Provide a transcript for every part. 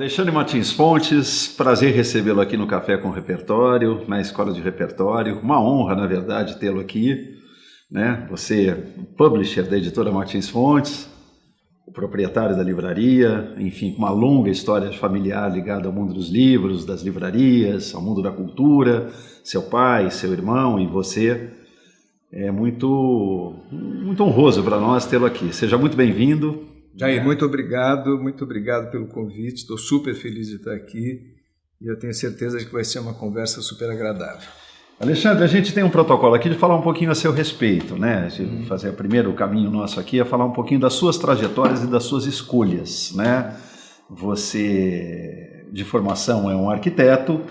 Alexandre Martins Fontes, prazer recebê-lo aqui no Café com Repertório, na Escola de Repertório. Uma honra, na verdade, tê-lo aqui, né? Você é publisher da editora Martins Fontes, o proprietário da livraria, enfim, com uma longa história familiar ligada ao mundo dos livros, das livrarias, ao mundo da cultura, seu pai, seu irmão e você. É muito honroso para nós tê-lo aqui. Seja muito bem-vindo. Jair, muito obrigado pelo convite, estou super feliz de estar aqui e eu tenho certeza de que vai ser uma conversa super agradável. Alexandre, a gente tem um protocolo aqui de falar um pouquinho a seu respeito, né? De fazer o primeiro caminho nosso aqui é falar um pouquinho das suas trajetórias e das suas escolhas, né? Você, de formação, é um arquiteto,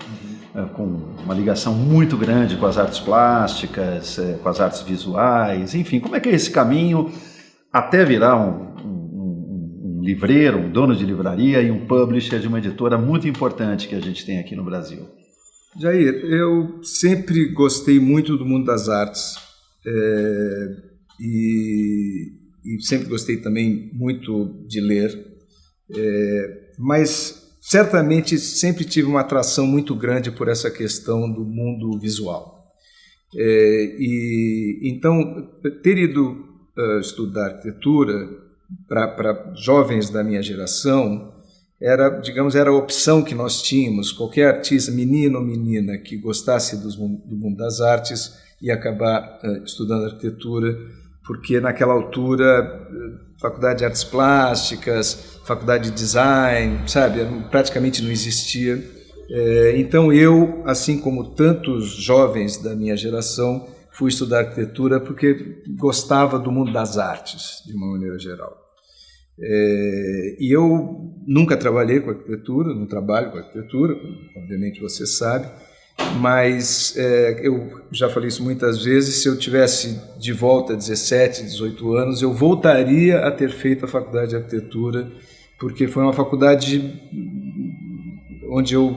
com uma ligação muito grande com as artes plásticas, com as artes visuais, enfim, como é que é esse caminho até virar um livreiro, um dono de livraria e um publisher de uma editora muito importante que a gente tem aqui no Brasil? Jair, eu sempre gostei muito do mundo das artes e sempre gostei também muito de ler, mas certamente sempre tive uma atração muito grande por essa questão do mundo visual. Então, ter ido estudar arquitetura para jovens da minha geração era a opção que nós tínhamos. Qualquer artista, menino ou menina, que gostasse do mundo das artes ia acabar estudando arquitetura, porque naquela altura faculdade de artes plásticas, faculdade de design, sabe, praticamente não existia. Então eu, assim como tantos jovens da minha geração, fui estudar arquitetura porque gostava do mundo das artes, de uma maneira geral. E eu nunca trabalhei com arquitetura, não trabalho com arquitetura, obviamente você sabe, mas eu já falei isso muitas vezes, se eu tivesse de volta 17, 18 anos, eu voltaria a ter feito a faculdade de arquitetura, porque foi uma faculdade onde eu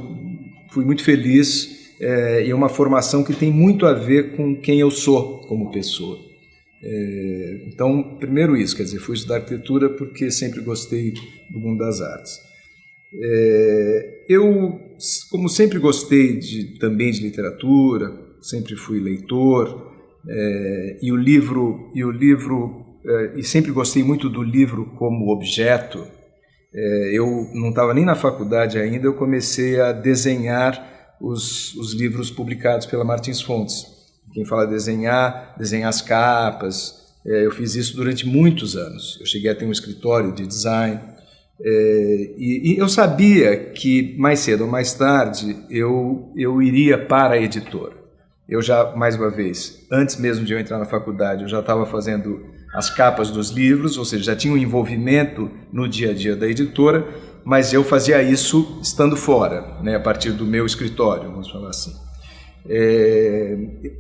fui muito feliz e uma formação que tem muito a ver com quem eu sou como pessoa. Então, primeiro isso, quer dizer, fui estudar arquitetura porque sempre gostei do mundo das artes. Eu, como sempre gostei também de literatura, sempre fui leitor, e sempre gostei muito do livro como objeto. Eu não estava nem na faculdade ainda, eu comecei a desenhar os livros publicados pela Martins Fontes. Quem fala desenhar as capas, eu fiz isso durante muitos anos. Eu cheguei a ter um escritório de design e eu sabia que mais cedo ou mais tarde eu iria para a editora. Eu já, mais uma vez, antes mesmo de eu entrar na faculdade, eu já estava fazendo as capas dos livros, ou seja, já tinha um envolvimento no dia a dia da editora, mas eu fazia isso estando fora, né, a partir do meu escritório, vamos falar assim.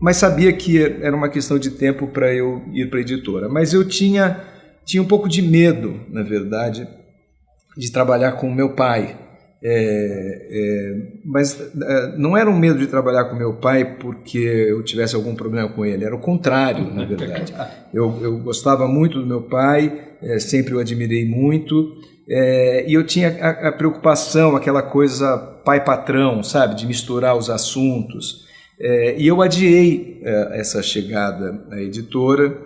Mas sabia que era uma questão de tempo para eu ir para a editora. Mas eu tinha um pouco de medo, na verdade, de trabalhar com o meu pai. Mas não era um medo de trabalhar com meu pai porque eu tivesse algum problema com ele, era o contrário, na verdade. Eu gostava muito do meu pai, sempre o admirei muito, e eu tinha a preocupação, aquela coisa pai-patrão, sabe, de misturar os assuntos. E eu adiei essa chegada à editora.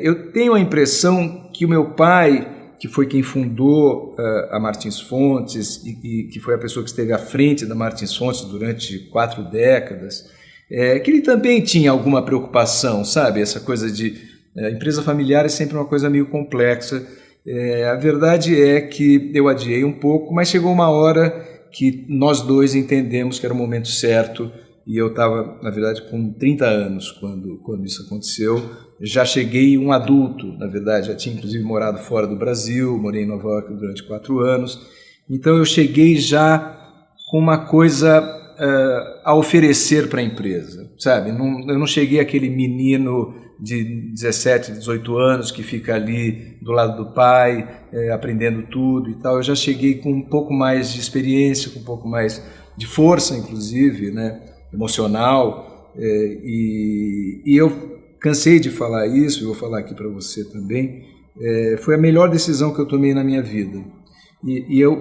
Eu tenho a impressão que o meu pai, que foi quem fundou a Martins Fontes e que foi a pessoa que esteve à frente da Martins Fontes durante 4 décadas, que ele também tinha alguma preocupação, sabe? Essa coisa de empresa familiar é sempre uma coisa meio complexa. A verdade é que eu adiei um pouco, mas chegou uma hora que nós dois entendemos que era o momento certo. E eu estava, na verdade, com 30 anos quando isso aconteceu. Já cheguei um adulto, na verdade, já tinha inclusive morado fora do Brasil, morei em Nova York durante 4 anos. Então eu cheguei já com uma coisa a oferecer para a empresa, sabe? Eu não cheguei aquele menino de 17, 18 anos que fica ali do lado do pai, aprendendo tudo e tal. Eu já cheguei com um pouco mais de experiência, com um pouco mais de força, inclusive, né? Emocional, e eu cansei de falar isso, eu vou falar aqui para você também, foi a melhor decisão que eu tomei na minha vida.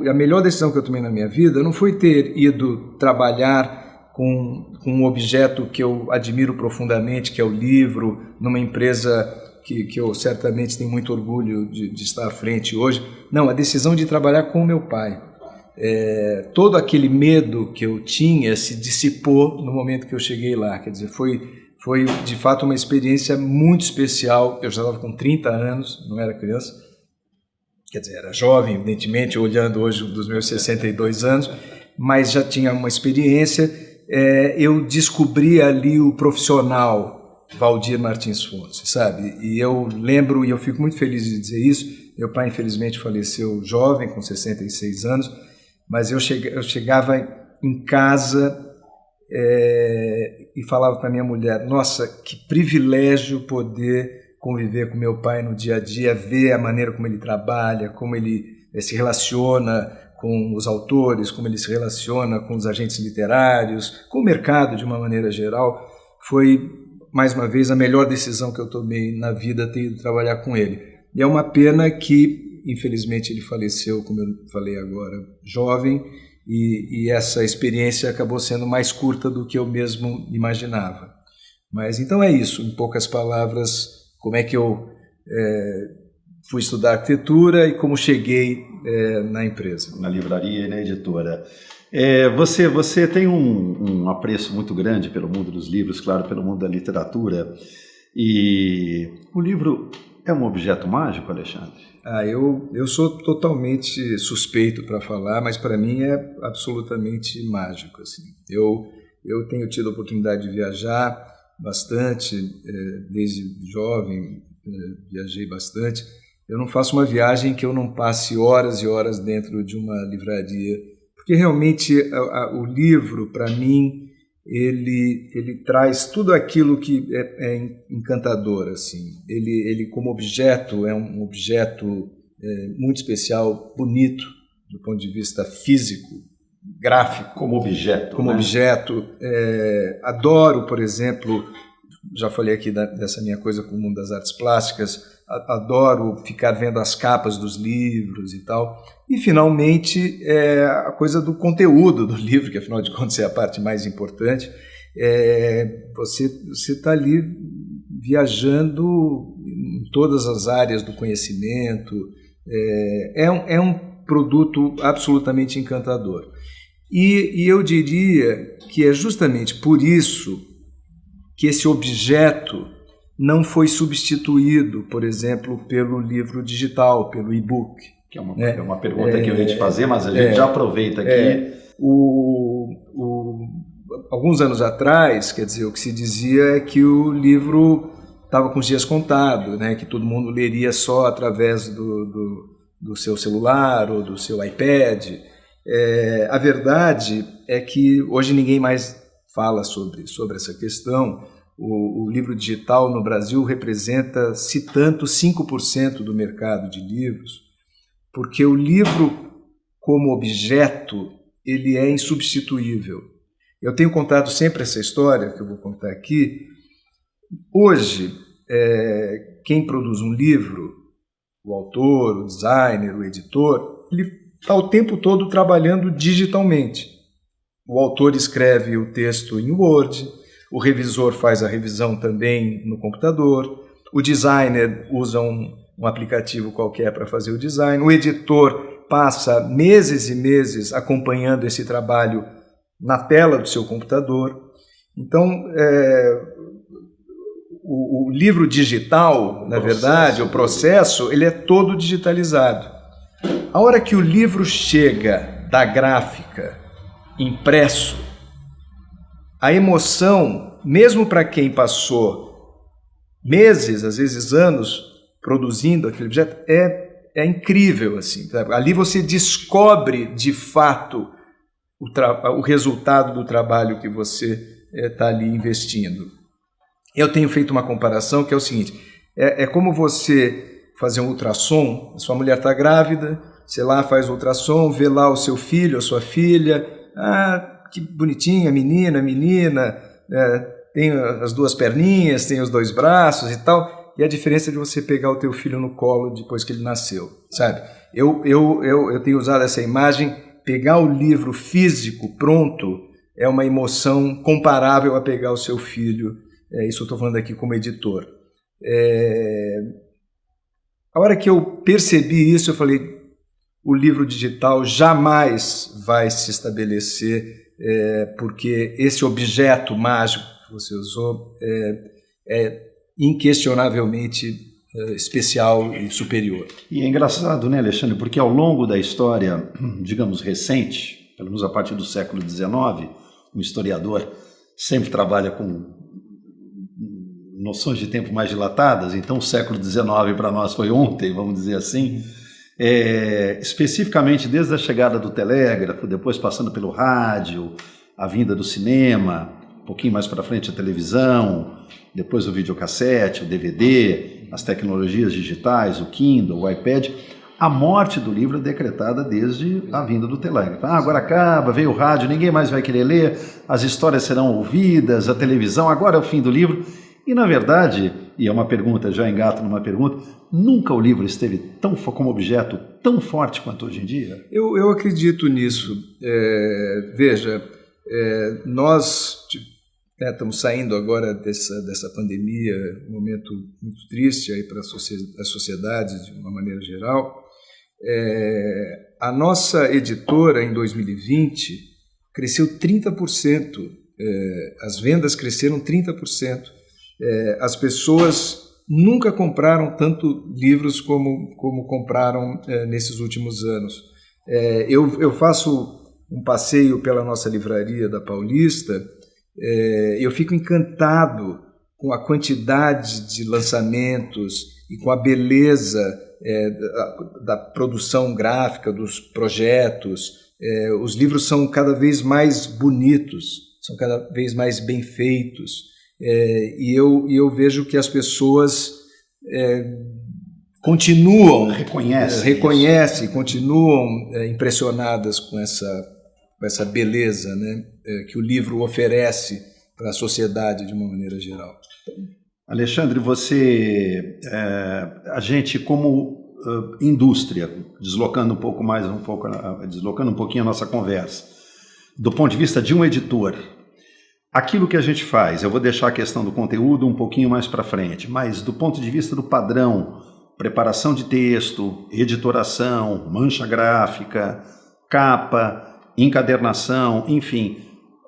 A melhor decisão que eu tomei na minha vida não foi ter ido trabalhar com um objeto que eu admiro profundamente, que é o livro, numa empresa que eu certamente tenho muito orgulho de estar à frente hoje. Não, a decisão de trabalhar com o meu pai. Todo aquele medo que eu tinha se dissipou no momento que eu cheguei lá. Quer dizer, foi de fato uma experiência muito especial. Eu já estava com 30 anos, não era criança. Quer dizer, era jovem, evidentemente, olhando hoje dos meus 62 anos, mas já tinha uma experiência. Eu descobri ali o profissional Valdir Martins Fontes, sabe? E eu lembro, e eu fico muito feliz de dizer isso, meu pai infelizmente faleceu jovem, com 66 anos, mas eu chegava em casa e falava para minha mulher, nossa, que privilégio poder conviver com meu pai no dia a dia, ver a maneira como ele trabalha, como ele se relaciona com os autores, como ele se relaciona com os agentes literários, com o mercado de uma maneira geral. Foi, mais uma vez, a melhor decisão que eu tomei na vida, ter ido trabalhar com ele. E é uma pena que, infelizmente, ele faleceu, como eu falei agora, jovem, e essa experiência acabou sendo mais curta do que eu mesmo imaginava. Mas então é isso, em poucas palavras, como é que eu fui estudar arquitetura e como cheguei na empresa. Na livraria e na editora. Você tem um apreço muito grande pelo mundo dos livros, claro, pelo mundo da literatura. E o livro é um objeto mágico, Alexandre? Eu sou totalmente suspeito para falar, mas para mim é absolutamente mágico. Assim. Eu tenho tido a oportunidade de viajar bastante, desde jovem viajei bastante. Eu não faço uma viagem que eu não passe horas e horas dentro de uma livraria, porque realmente o livro, para mim, ele traz tudo aquilo que é encantador. Assim. Ele como objeto, é um objeto muito especial, bonito, do ponto de vista físico, gráfico. Como objeto. Como objeto. Adoro, por exemplo, já falei aqui dessa minha coisa com o mundo das artes plásticas, adoro ficar vendo as capas dos livros e tal. E, finalmente, a coisa do conteúdo do livro, que, afinal de contas, é a parte mais importante. Você está ali viajando em todas as áreas do conhecimento. É um produto absolutamente encantador. E eu diria que é justamente por isso que esse objeto não foi substituído, por exemplo, pelo livro digital, pelo e-book. Que é uma pergunta que eu ia te fazer, mas a gente já aproveita aqui. Alguns anos atrás, quer dizer, o que se dizia é que o livro estava com os dias contados, né? Que todo mundo leria só através do seu celular ou do seu iPad. A verdade é que hoje ninguém mais fala sobre essa questão. O livro digital no Brasil representa, se tanto, 5% do mercado de livros, porque o livro, como objeto, ele é insubstituível. Eu tenho contado sempre essa história, que eu vou contar aqui. Hoje, quem produz um livro, o autor, o designer, o editor, ele está o tempo todo trabalhando digitalmente. O autor escreve o texto em Word, o revisor faz a revisão também no computador, o designer usa um aplicativo qualquer para fazer o design, o editor passa meses e meses acompanhando esse trabalho na tela do seu computador. Então, o livro digital, na verdade, o processo, ele é todo digitalizado. A hora que o livro chega da gráfica, impresso, a emoção, mesmo para quem passou meses, às vezes anos, produzindo aquele objeto, é incrível. Assim. Ali você descobre, de fato, o resultado do trabalho que você está ali investindo. Eu tenho feito uma comparação que é o seguinte, é como você fazer um ultrassom, sua mulher está grávida, você lá faz o ultrassom, vê lá o seu filho, a sua filha, que bonitinha, menina, tem as duas perninhas, tem os dois braços e tal. e a diferença de você pegar o teu filho no colo depois que ele nasceu, sabe? Eu tenho usado essa imagem, pegar o livro físico pronto é uma emoção comparável a pegar o seu filho, isso eu estou falando aqui como editor. A hora que eu percebi isso, eu falei, o livro digital jamais vai se estabelecer, porque esse objeto mágico que você usou é inquestionavelmente especial e superior. E é engraçado, né, Alexandre, porque ao longo da história, digamos, recente, pelo menos a partir do século XIX, um historiador sempre trabalha com noções de tempo mais dilatadas, então o século XIX para nós foi ontem, vamos dizer assim, especificamente desde a chegada do telégrafo, depois passando pelo rádio, a vinda do cinema, um pouquinho mais para frente a televisão, depois o videocassete, o DVD, as tecnologias digitais, o Kindle, o iPad, a morte do livro é decretada desde a vinda do telégrafo. Agora acaba, veio o rádio, ninguém mais vai querer ler, as histórias serão ouvidas, a televisão, agora é o fim do livro. E, na verdade, e é uma pergunta, já engato numa pergunta, nunca o livro esteve como objeto tão forte quanto hoje em dia? Eu acredito nisso. Veja, nós estamos saindo agora dessa pandemia, um momento muito triste aí para as sociedades de uma maneira geral. A nossa editora, em 2020, cresceu 30%, as vendas cresceram 30%. As pessoas nunca compraram tanto livros como compraram nesses últimos anos. Eu faço um passeio pela nossa livraria da Paulista, eu fico encantado com a quantidade de lançamentos e com a beleza da produção gráfica, dos projetos. Os livros são cada vez mais bonitos, são cada vez mais bem feitos. E eu vejo que as pessoas continuam, reconhecem, continuam impressionadas com essa beleza, né, que o livro oferece para a sociedade de uma maneira geral. Alexandre, a gente como indústria, deslocando um pouquinho a nossa conversa, do ponto de vista de um editor, aquilo que a gente faz, eu vou deixar a questão do conteúdo um pouquinho mais para frente, mas do ponto de vista do padrão, preparação de texto, editoração, mancha gráfica, capa, encadernação, enfim,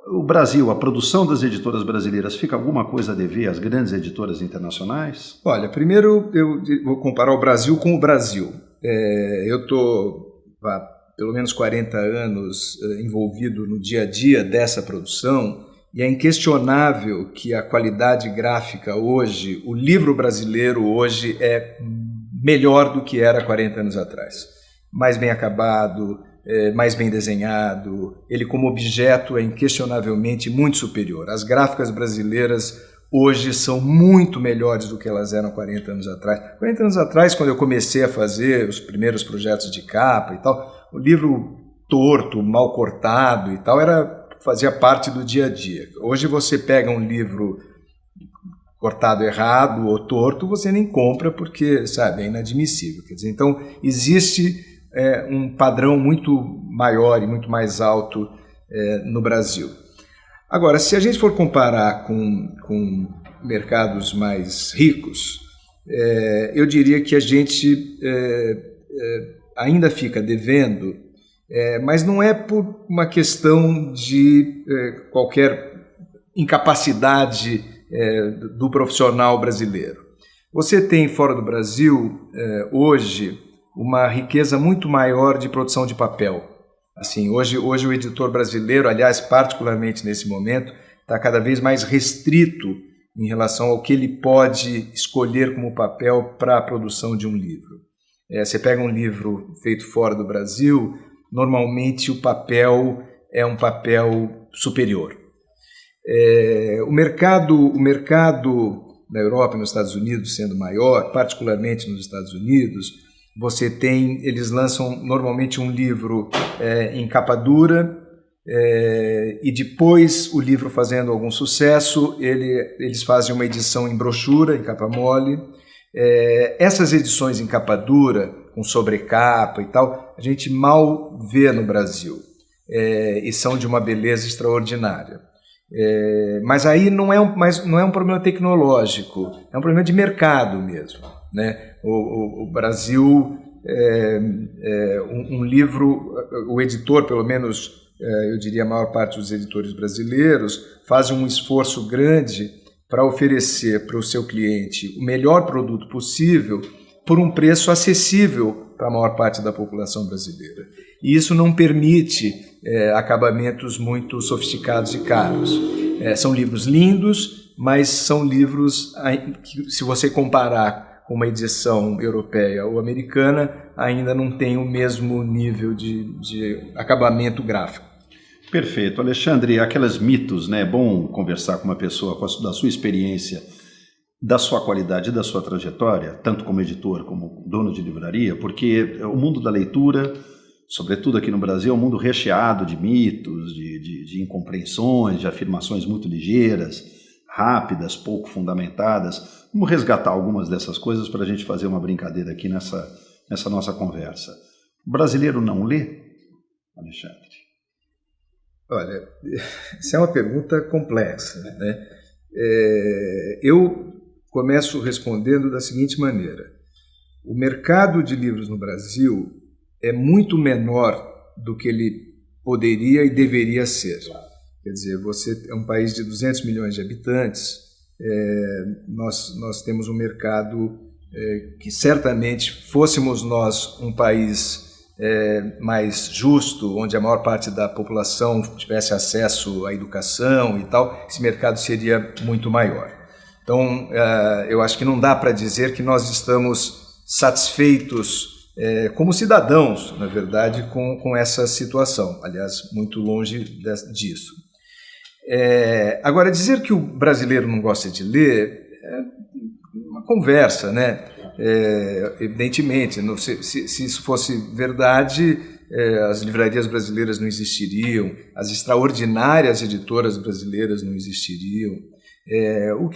o Brasil, a produção das editoras brasileiras, fica alguma coisa a dever às grandes editoras internacionais? Olha, primeiro eu vou comparar o Brasil com o Brasil. Eu estou há pelo menos 40 anos envolvido no dia a dia dessa produção e é inquestionável que a qualidade gráfica hoje, o livro brasileiro hoje é melhor do que era 40 anos atrás. Mais bem acabado, mais bem desenhado, ele como objeto é inquestionavelmente muito superior. As gráficas brasileiras hoje são muito melhores do que elas eram 40 anos atrás. 40 anos atrás, quando eu comecei a fazer os primeiros projetos de capa e tal, o livro torto, mal cortado e tal, fazia parte do dia a dia. Hoje você pega um livro cortado errado ou torto, você nem compra porque, sabe, é inadmissível. Quer dizer, então, existe um padrão muito maior e muito mais alto no Brasil. Agora, se a gente for comparar com mercados mais ricos, eu diria que a gente ainda fica devendo, mas não é por uma questão de qualquer incapacidade do profissional brasileiro. Você tem fora do Brasil, hoje, uma riqueza muito maior de produção de papel. Assim, hoje o editor brasileiro, aliás, particularmente nesse momento, está cada vez mais restrito em relação ao que ele pode escolher como papel para a produção de um livro. Você pega um livro feito fora do Brasil, normalmente o papel é um papel superior. O mercado na Europa e nos Estados Unidos sendo maior, particularmente nos Estados Unidos, eles lançam normalmente um livro em capa dura e depois o livro fazendo algum sucesso, eles fazem uma edição em brochura, em capa mole, Essas edições em capa dura, com sobrecapa e tal, a gente mal vê no Brasil, e são de uma beleza extraordinária. Mas aí não é um problema tecnológico, é um problema de mercado mesmo, né? O Brasil, um livro, o editor, pelo menos eu diria a maior parte dos editores brasileiros, fazem um esforço grande para oferecer para o seu cliente o melhor produto possível por um preço acessível para a maior parte da população brasileira. E isso não permite acabamentos muito sofisticados e caros. São livros lindos, mas são livros que, se você comparar com uma edição europeia ou americana, ainda não tem o mesmo nível de acabamento gráfico. Perfeito. Alexandre, aqueles mitos, né? É bom conversar com uma pessoa da sua experiência, da sua qualidade e da sua trajetória, tanto como editor como dono de livraria, porque o mundo da leitura, sobretudo aqui no Brasil, é um mundo recheado de mitos, de incompreensões, de afirmações muito ligeiras, rápidas, pouco fundamentadas. Vamos resgatar algumas dessas coisas para a gente fazer uma brincadeira aqui nessa nossa conversa. O brasileiro não lê, Alexandre? Olha, essa é uma pergunta complexa, né? Eu começo respondendo da seguinte maneira. O mercado de livros no Brasil é muito menor do que ele poderia e deveria ser. Quer dizer, você é um país de 200 milhões de habitantes, nós temos um mercado que certamente, fôssemos nós um país mais justo, onde a maior parte da população tivesse acesso à educação e tal, esse mercado seria muito maior. Então, eu acho que não dá para dizer que nós estamos satisfeitos como cidadãos, na verdade, com essa situação. Aliás, muito longe disso. Agora, dizer que o brasileiro não gosta de ler é uma conversa, né? Evidentemente, se isso fosse verdade, as livrarias brasileiras não existiriam, as extraordinárias editoras brasileiras não existiriam. O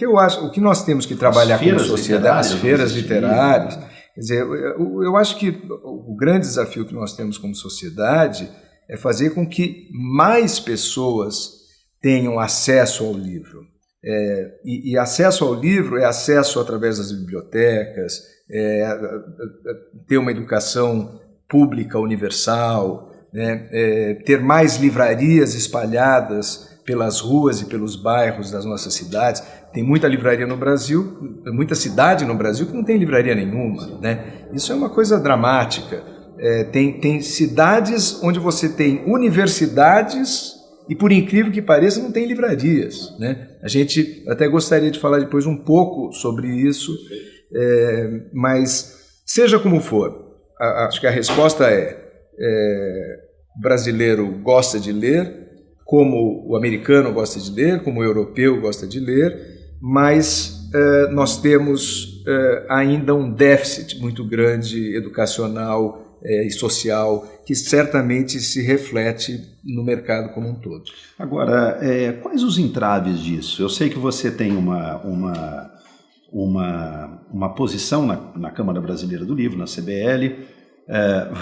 que nós temos que trabalhar como sociedade, as feiras literárias. Quer dizer, eu acho que o grande desafio que nós temos como sociedade é fazer com que mais pessoas tenham acesso ao livro. E acesso ao livro é acesso através das bibliotecas, ter uma educação pública universal, né? Ter mais livrarias espalhadas pelas ruas e pelos bairros das nossas cidades. Tem muita livraria no Brasil, muita cidade no Brasil que não tem livraria nenhuma, né? Isso é uma coisa dramática. Tem cidades onde você tem universidades e, por incrível que pareça, não tem livrarias, né? A gente até gostaria de falar depois um pouco sobre isso, mas seja como for, acho que a resposta o brasileiro gosta de ler, como o americano gosta de ler, como o europeu gosta de ler, mas nós temos ainda um déficit muito grande educacional e social, que certamente se reflete no mercado como um todo. Agora, quais os entraves disso? Eu sei que você tem uma posição na Câmara Brasileira do Livro, na CBL,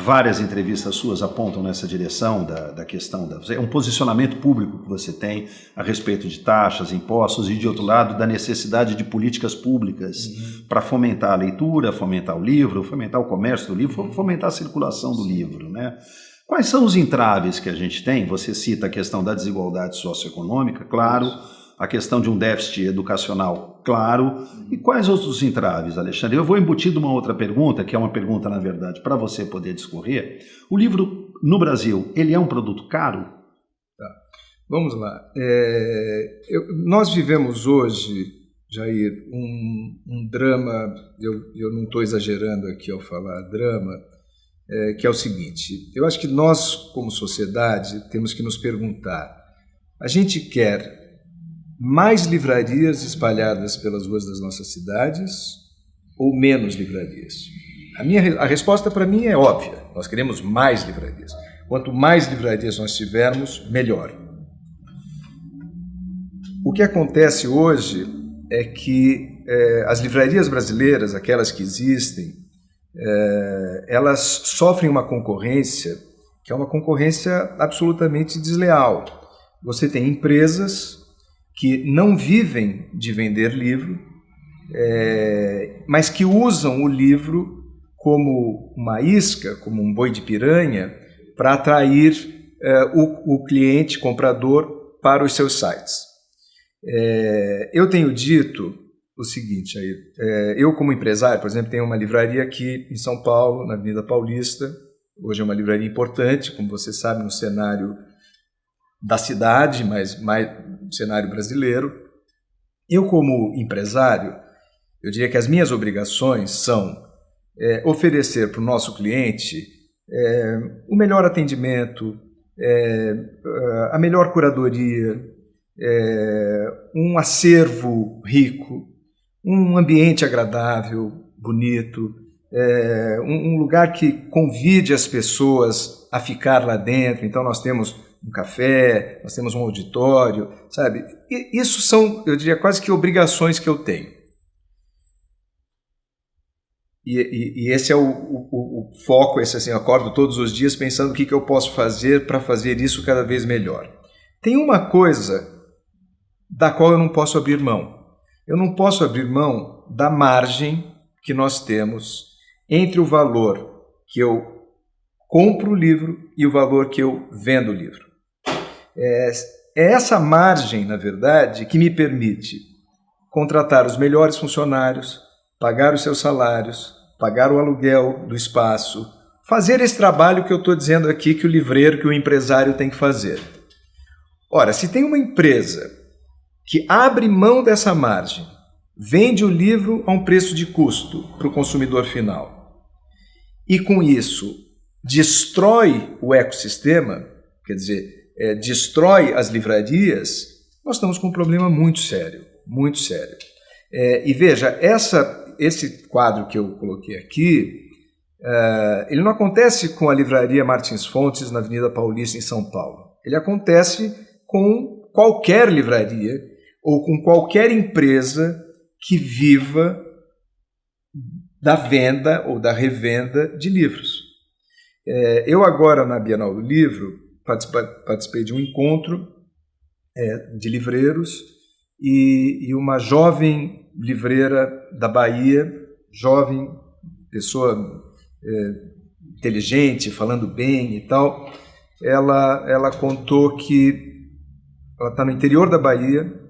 várias entrevistas suas apontam nessa direção da questão, é um posicionamento público que você tem a respeito de taxas, impostos e, de outro lado, da necessidade de políticas públicas para fomentar a leitura, fomentar o livro, fomentar o comércio do livro, fomentar a circulação do livro, né? Quais são os entraves que a gente tem? Você cita a questão da desigualdade socioeconômica, claro, a questão de um déficit educacional, claro. E quais outros entraves, Alexandre? Eu vou embutir de uma outra pergunta, que é uma pergunta, na verdade, para você poder discorrer. O livro, no Brasil, ele é um produto caro? Tá. Vamos lá. Nós vivemos hoje, Jair, um drama, eu não estou exagerando aqui ao falar drama, que é o seguinte: eu acho que nós, como sociedade, temos que nos perguntar, a gente quer mais livrarias espalhadas pelas ruas das nossas cidades ou menos livrarias? A resposta para mim é óbvia, nós queremos mais livrarias. Quanto mais livrarias nós tivermos, melhor. O que acontece hoje é que as livrarias brasileiras, aquelas que existem, elas sofrem uma concorrência que é uma concorrência absolutamente desleal. Você tem empresas que não vivem de vender livro, mas que usam o livro como uma isca, como um boi de piranha, para atrair o cliente comprador para os seus sites. Eu tenho dito o seguinte, eu como empresário, por exemplo, tenho uma livraria aqui em São Paulo, na Avenida Paulista. Hoje é uma livraria importante, como você sabe, no cenário da cidade, mas mais no cenário brasileiro. Eu como empresário, eu diria que as minhas obrigações são oferecer para o nosso cliente o melhor atendimento, a melhor curadoria, um acervo rico, um ambiente agradável, bonito, um lugar que convide as pessoas a ficar lá dentro. Então nós temos um café, nós temos um auditório, sabe? E isso são, eu diria, quase que obrigações que eu tenho. E esse é o foco, esse assim, eu acordo todos os dias pensando o que eu posso fazer para fazer isso cada vez melhor. Tem uma coisa da qual eu não posso abrir mão. Eu não posso abrir mão da margem que nós temos entre o valor que eu compro o livro e o valor que eu vendo o livro. É essa margem, na verdade, que me permite contratar os melhores funcionários, pagar os seus salários, pagar o aluguel do espaço, fazer esse trabalho que eu estou dizendo aqui que o livreiro, que o empresário tem que fazer. Ora, se tem uma empresa que abre mão dessa margem, vende o livro a um preço de custo para o consumidor final e, com isso, destrói o ecossistema, quer dizer, destrói as livrarias, nós estamos com um problema muito sério, muito sério. E veja, esse quadro que eu coloquei aqui, ele não acontece com a livraria Martins Fontes na Avenida Paulista, em São Paulo. Ele acontece com qualquer livraria ou com qualquer empresa que viva da venda ou da revenda de livros. Eu agora, na Bienal do Livro, participei de um encontro de livreiros e uma jovem livreira da Bahia, jovem, pessoa inteligente, falando bem e tal, ela contou que ela está no interior da Bahia.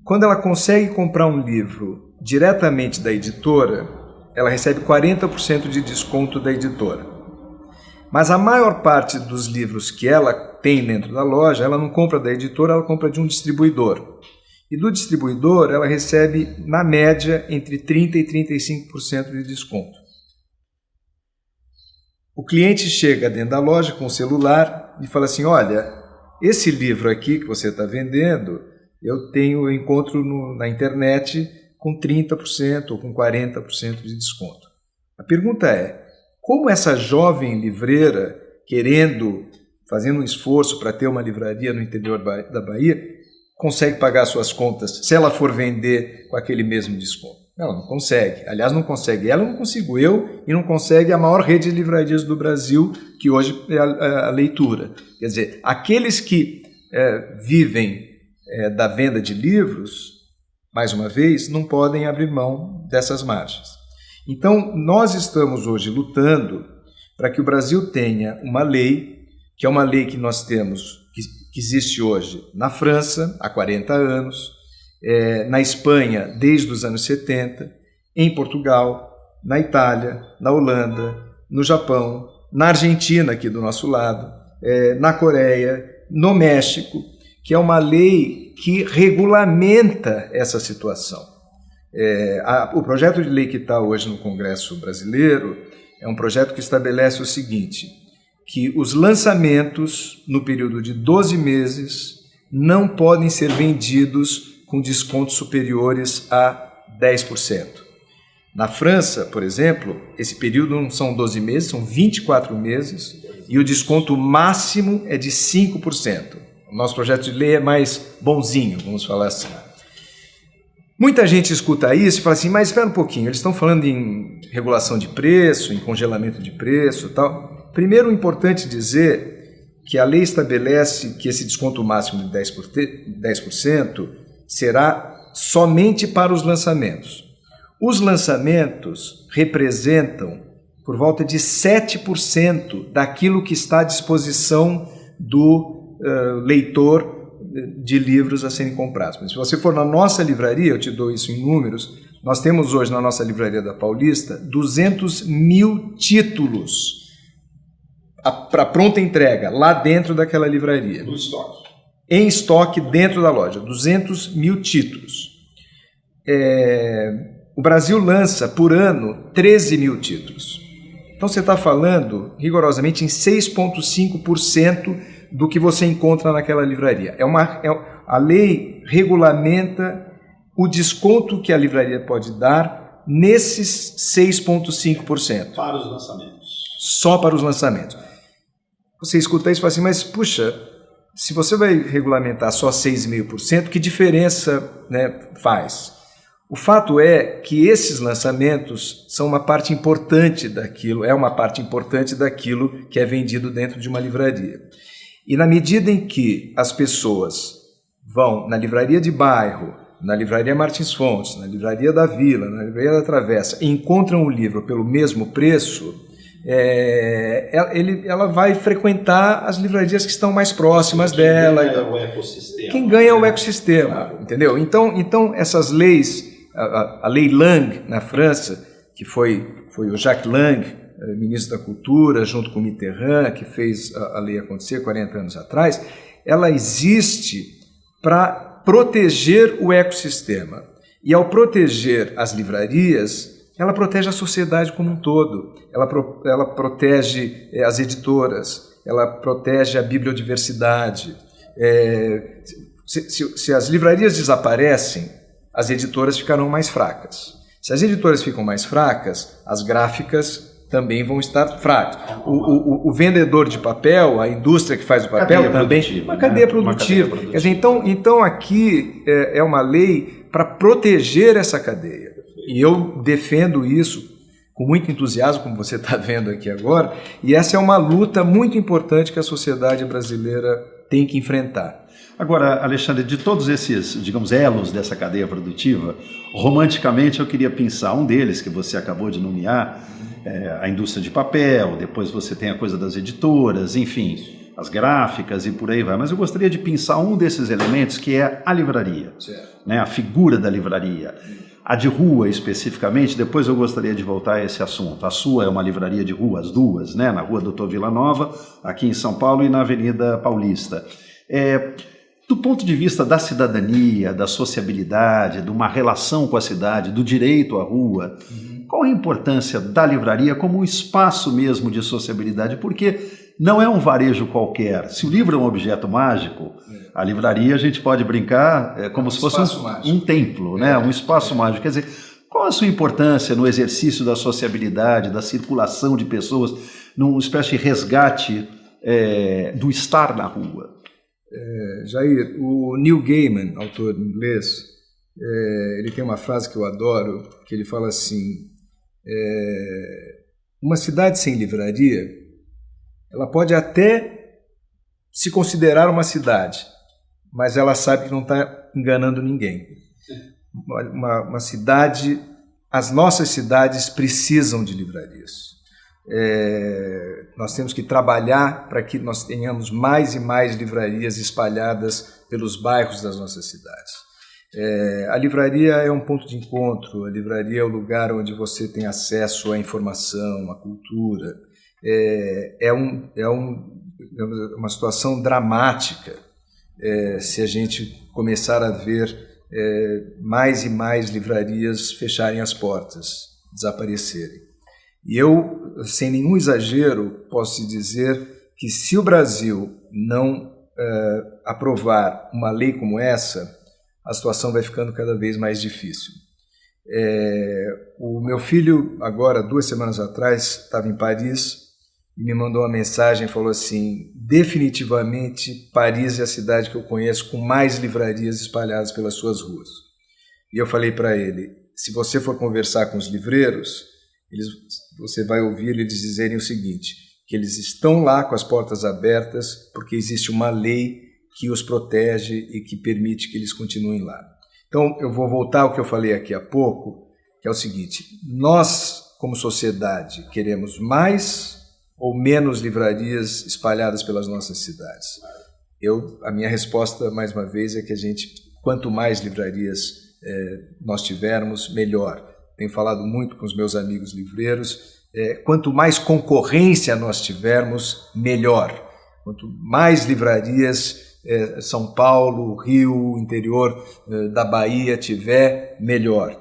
Quando ela consegue comprar um livro diretamente da editora, ela recebe 40% de desconto da editora. Mas a maior parte dos livros que ela tem dentro da loja, ela não compra da editora, ela compra de um distribuidor. E do distribuidor, ela recebe, na média, entre 30% e 35% de desconto. O cliente chega dentro da loja com o celular e fala assim, olha, esse livro aqui que você está vendendo, eu encontro na internet com 30% ou com 40% de desconto. A pergunta é, como essa jovem livreira, fazendo um esforço para ter uma livraria no interior da Bahia, consegue pagar suas contas se ela for vender com aquele mesmo desconto? Ela não consegue. Aliás, não consegue ela, não consigo eu e não consegue a maior rede de livrarias do Brasil, que hoje é a Leitura. Quer dizer, aqueles que vivem da venda de livros, mais uma vez, não podem abrir mão dessas margens. Então, nós estamos hoje lutando para que o Brasil tenha uma lei, que é uma lei que nós temos, que existe hoje na França, há 40 anos, na Espanha, desde os anos 70, em Portugal, na Itália, na Holanda, no Japão, na Argentina, aqui do nosso lado, na Coreia, no México, que é uma lei que regulamenta essa situação. O projeto de lei que está hoje no Congresso brasileiro é um projeto que estabelece o seguinte, que os lançamentos no período de 12 meses não podem ser vendidos com descontos superiores a 10%. Na França, por exemplo, esse período não são 12 meses, são 24 meses e o desconto máximo é de 5%. O nosso projeto de lei é mais bonzinho, vamos falar assim. Muita gente escuta isso e fala assim, mas espera um pouquinho, eles estão falando em regulação de preço, em congelamento de preço e tal. Primeiro, é importante dizer que a lei estabelece que esse desconto máximo de 10% será somente para os lançamentos. Os lançamentos representam por volta de 7% daquilo que está à disposição do leitor de livros a serem comprados. Mas se você for na nossa livraria, eu te dou isso em números, nós temos hoje na nossa livraria da Paulista 200 mil títulos para pronta entrega, lá dentro daquela livraria. No estoque. Em estoque dentro da loja, 200 mil títulos. O Brasil lança por ano 13 mil títulos. Então você está falando rigorosamente em 6,5% do que você encontra naquela livraria. A lei regulamenta o desconto que a livraria pode dar nesses 6,5%. Para os lançamentos. Só para os lançamentos. Você escuta isso e fala assim, mas puxa, se você vai regulamentar só 6,5%, que diferença, né, faz? O fato é que esses lançamentos são uma parte importante daquilo, que é vendido dentro de uma livraria. E na medida em que as pessoas vão na livraria de bairro, na livraria Martins Fontes, na livraria da Vila, na livraria da Travessa, e encontram o livro pelo mesmo preço, ela vai frequentar as livrarias que estão mais próximas dela. Quem ganha o ecossistema. Quem ganha o ecossistema, entendeu? Então essas leis, a Lei Lang na França, que foi o Jacques Lang, ministro da Cultura, junto com o Mitterrand, que fez a lei acontecer 40 anos atrás, ela existe para proteger o ecossistema. E ao proteger as livrarias, ela protege a sociedade como um todo. Ela protege as editoras, ela protege a bibliodiversidade. Se as livrarias desaparecem, as editoras ficarão mais fracas. Se as editoras ficam mais fracas, as gráficas também vão estar fracas. O vendedor de papel, a indústria que faz o papel, também uma cadeia produtiva. Quer dizer, então aqui é uma lei para proteger essa cadeia. E eu defendo isso com muito entusiasmo, como você está vendo aqui agora, e essa é uma luta muito importante que a sociedade brasileira tem que enfrentar. Agora, Alexandre, de todos esses, digamos, elos dessa cadeia produtiva, romanticamente eu queria pensar um deles que você acabou de nomear, a indústria de papel, depois você tem a coisa das editoras, enfim, as gráficas e por aí vai. Mas eu gostaria de pensar um desses elementos que é a livraria, né? A figura da livraria. A de rua, especificamente, depois eu gostaria de voltar a esse assunto. A sua é uma livraria de rua, as duas, né? Na Rua Doutor Vila Nova, aqui em São Paulo, e na Avenida Paulista. Do ponto de vista da cidadania, da sociabilidade, de uma relação com a cidade, do direito à rua, qual a importância da livraria como um espaço mesmo de sociabilidade? Porque não é um varejo qualquer. Se o livro é um objeto mágico, a livraria a gente pode brincar como se fosse um templo, né? Um espaço mágico. Quer dizer, qual a sua importância no exercício da sociabilidade, da circulação de pessoas, numa espécie de resgate do estar na rua? Jair, o Neil Gaiman, autor inglês, ele tem uma frase que eu adoro, que ele fala assim, uma cidade sem livraria, ela pode até se considerar uma cidade, mas ela sabe que não está enganando ninguém. Uma cidade, as nossas cidades precisam de livrarias. Nós temos que trabalhar para que nós tenhamos mais e mais livrarias espalhadas pelos bairros das nossas cidades. A livraria é um ponto de encontro, a livraria é o lugar onde você tem acesso à informação, à cultura. É uma situação dramática se a gente começar a ver mais e mais livrarias fecharem as portas, desaparecerem. E eu, sem nenhum exagero, posso dizer que se o Brasil não aprovar uma lei como essa, a situação vai ficando cada vez mais difícil. O meu filho, agora, 2 semanas atrás, estava em Paris e me mandou uma mensagem e falou assim, definitivamente Paris é a cidade que eu conheço com mais livrarias espalhadas pelas suas ruas. E eu falei para ele, se você for conversar com os livreiros, você vai ouvir eles dizerem o seguinte, que eles estão lá com as portas abertas porque existe uma lei que os protege e que permite que eles continuem lá. Então, eu vou voltar ao que eu falei aqui há pouco, que é o seguinte, nós, como sociedade, queremos mais ou menos livrarias espalhadas pelas nossas cidades? A minha resposta, mais uma vez, é que quanto mais livrarias nós tivermos, melhor. Tenho falado muito com os meus amigos livreiros, quanto mais concorrência nós tivermos, melhor. Quanto mais livrarias São Paulo, Rio, interior da Bahia tiver, melhor.